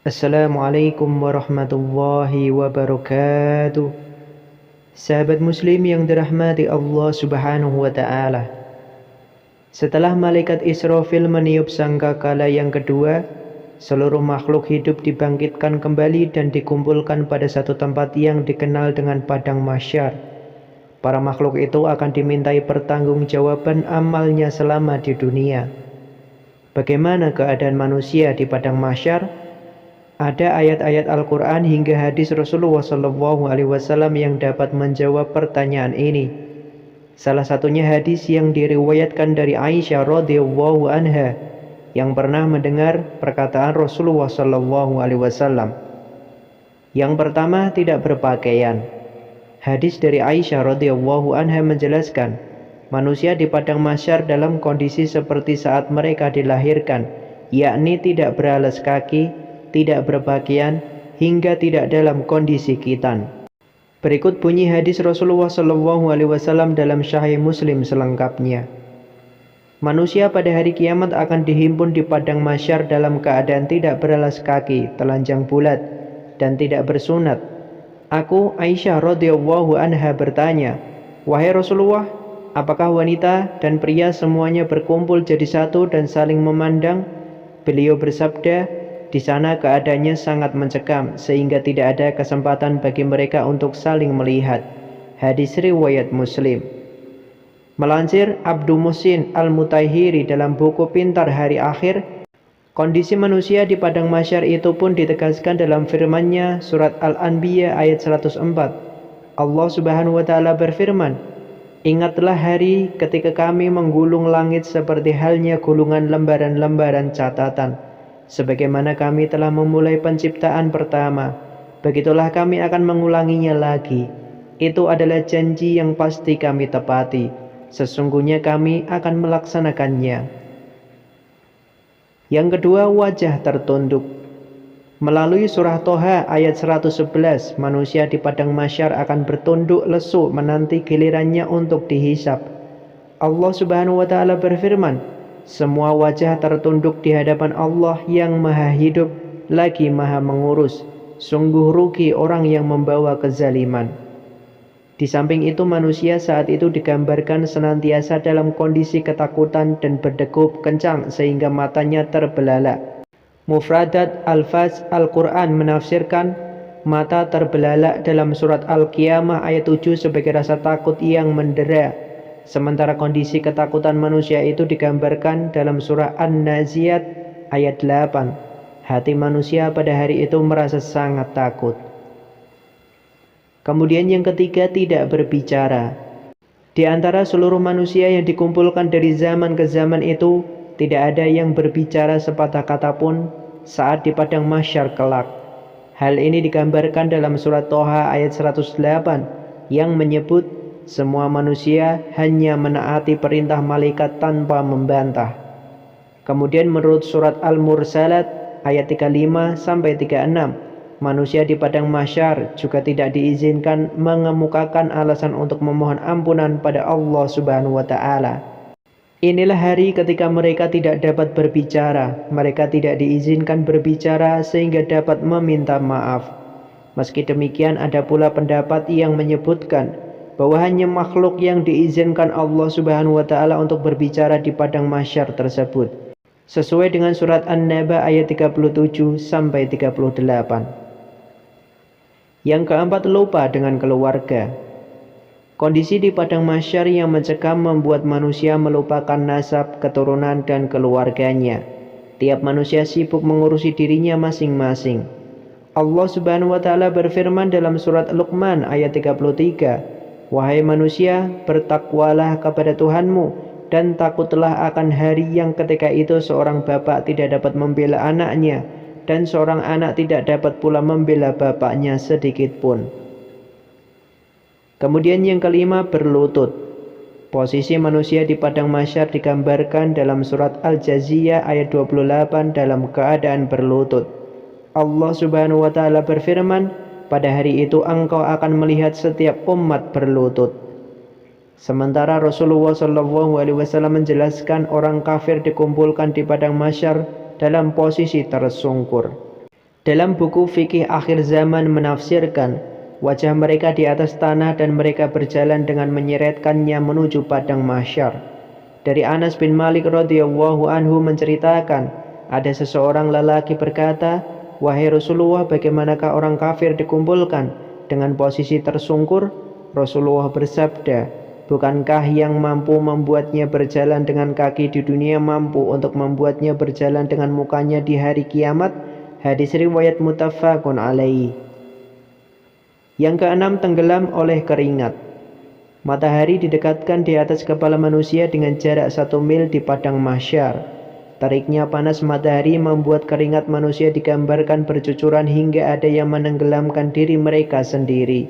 Assalamualaikum warahmatullahi wabarakatuh. Sahabat muslim yang dirahmati Allah subhanahu wa ta'ala, setelah malaikat Israfil meniup sangkakala yang kedua, seluruh makhluk hidup dibangkitkan kembali dan dikumpulkan pada satu tempat yang dikenal dengan padang mahsyar. Para makhluk itu akan dimintai pertanggungjawaban amalnya selama di dunia. Bagaimana keadaan manusia di padang mahsyar? Ada ayat-ayat Al-Quran hingga hadis Rasulullah SAW yang dapat menjawab pertanyaan ini. Salah satunya hadis yang diriwayatkan dari Aisyah radhiyallahu anha yang pernah mendengar perkataan Rasulullah SAW. Yang pertama, tidak berpakaian. Hadis dari Aisyah radhiyallahu anha menjelaskan, manusia di padang mahsyar dalam kondisi seperti saat mereka dilahirkan, yakni tidak beralas kaki, tidak berpakaian, hingga tidak dalam kondisi khitan. Berikut bunyi hadis Rasulullah SAW dalam Sahih Muslim selengkapnya. Manusia pada hari kiamat akan dihimpun di padang mahsyar dalam keadaan tidak beralas kaki, telanjang bulat, dan tidak bersunat. Aku, Aisyah radhiyallahu anha, bertanya, "Wahai Rasulullah, apakah wanita dan pria semuanya berkumpul jadi satu dan saling memandang?" Beliau bersabda, "Di sana keadaannya sangat mencekam sehingga tidak ada kesempatan bagi mereka untuk saling melihat." Hadis riwayat Muslim. Melansir Abdul Muhsin Al-Mutahhiri dalam buku Pintar Hari Akhir, kondisi manusia di padang mahsyar itu pun ditegaskan dalam firman-Nya surat Al-Anbiya ayat 104. Allah Subhanahu wa taala berfirman, "Ingatlah hari ketika kami menggulung langit seperti halnya gulungan lembaran-lembaran catatan. Sebagaimana kami telah memulai penciptaan pertama, begitulah kami akan mengulanginya lagi. Itu adalah janji yang pasti kami tepati. Sesungguhnya kami akan melaksanakannya." Yang kedua, wajah tertunduk. Melalui surah Toha ayat 111, manusia di padang mahsyar akan bertunduk lesu menanti gilirannya untuk dihisab. Allah Subhanahu wa taala berfirman, "Semua wajah tertunduk di hadapan Allah yang maha hidup lagi maha mengurus. Sungguh rugi orang yang membawa kezaliman." Di samping itu manusia saat itu digambarkan senantiasa dalam kondisi ketakutan dan berdegup kencang sehingga matanya terbelalak. Mufradat Al-Faz Al-Quran menafsirkan mata terbelalak dalam surat Al-Qiyamah ayat 7 sebagai rasa takut yang mendera. Sementara kondisi ketakutan manusia itu digambarkan dalam surah An-Naziyat ayat 8. Hati manusia pada hari itu merasa sangat takut. Kemudian yang ketiga, tidak berbicara. Di antara seluruh manusia yang dikumpulkan dari zaman ke zaman itu, tidak ada yang berbicara sepatah kata pun saat di padang mahsyar kelak. Hal ini digambarkan dalam surat Toha ayat 108 yang menyebut semua manusia hanya menaati perintah malaikat tanpa membantah. Kemudian menurut surat Al-Mursalat ayat 35 sampai 36, manusia di padang mahsyar juga tidak diizinkan mengemukakan alasan untuk memohon ampunan pada Allah Subhanahu wa taala. Inilah hari ketika mereka tidak dapat berbicara, mereka tidak diizinkan berbicara sehingga dapat meminta maaf. Meski demikian, ada pula pendapat yang menyebutkan bahwa hanya makhluk yang diizinkan Allah Subhanahu wa taala untuk berbicara di padang mahsyar tersebut, sesuai dengan surat An-Naba ayat 37 sampai 38. Yang keempat, lupa dengan keluarga. Kondisi di padang mahsyar yang mencekam membuat manusia melupakan nasab, keturunan, dan keluarganya. Tiap manusia sibuk mengurusi dirinya masing-masing. Allah Subhanahu wa taala berfirman dalam surat Luqman ayat 33, "Wahai manusia, bertakwalah kepada Tuhanmu dan takutlah akan hari yang ketika itu seorang bapak tidak dapat membela anaknya dan seorang anak tidak dapat pula membela bapaknya sedikit pun." Kemudian yang kelima, berlutut. Posisi manusia di padang mahsyar digambarkan dalam surat Al-Jaziyah ayat 28 dalam keadaan berlutut. Allah Subhanahu wa taala berfirman, "Pada hari itu engkau akan melihat setiap umat berlutut." Sementara Rasulullah SAW menjelaskan orang kafir dikumpulkan di padang mahsyar dalam posisi tersungkur. Dalam buku fikih akhir zaman menafsirkan, wajah mereka di atas tanah dan mereka berjalan dengan menyeretkannya menuju padang mahsyar. Dari Anas bin Malik radhiyallahu anhu menceritakan, ada seseorang lelaki berkata, "Wahai Rasulullah, bagaimanakah orang kafir dikumpulkan dengan posisi tersungkur?" Rasulullah bersabda, "Bukankah yang mampu membuatnya berjalan dengan kaki di dunia mampu untuk membuatnya berjalan dengan mukanya di hari kiamat?" Hadis riwayat muttafaqun alaih. Yang keenam, tenggelam oleh keringat. Matahari didekatkan di atas kepala manusia dengan jarak 1 mil di padang mahsyar. Tariknya panas matahari membuat keringat manusia digambarkan bercucuran hingga ada yang menenggelamkan diri mereka sendiri.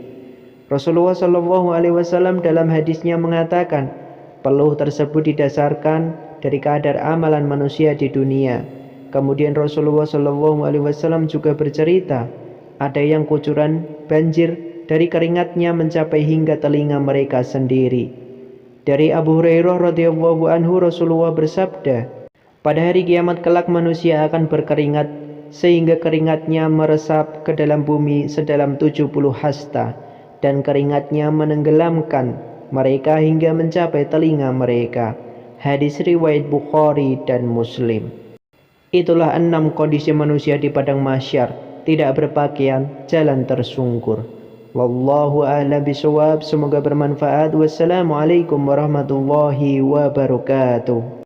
Rasulullah Shallallahu Alaihi Wasallam dalam hadisnya mengatakan, peluh tersebut didasarkan dari kadar amalan manusia di dunia. Kemudian Rasulullah Shallallahu Alaihi Wasallam juga bercerita, ada yang kucuran banjir dari keringatnya mencapai hingga telinga mereka sendiri. Dari Abu Hurairah radhiyallahu anhu, Rasulullah bersabda, pada hari kiamat kelak manusia akan berkeringat sehingga keringatnya meresap ke dalam bumi sedalam 70 hasta dan keringatnya menenggelamkan mereka hingga mencapai telinga mereka. Hadis riwayat Bukhari dan Muslim. Itulah 6 kondisi manusia di padang mahsyar: tidak berpakaian, jalan tersungkur. Wallahu a'lam bishawab. Semoga bermanfaat. Wassalamualaikum warahmatullahi wabarakatuh.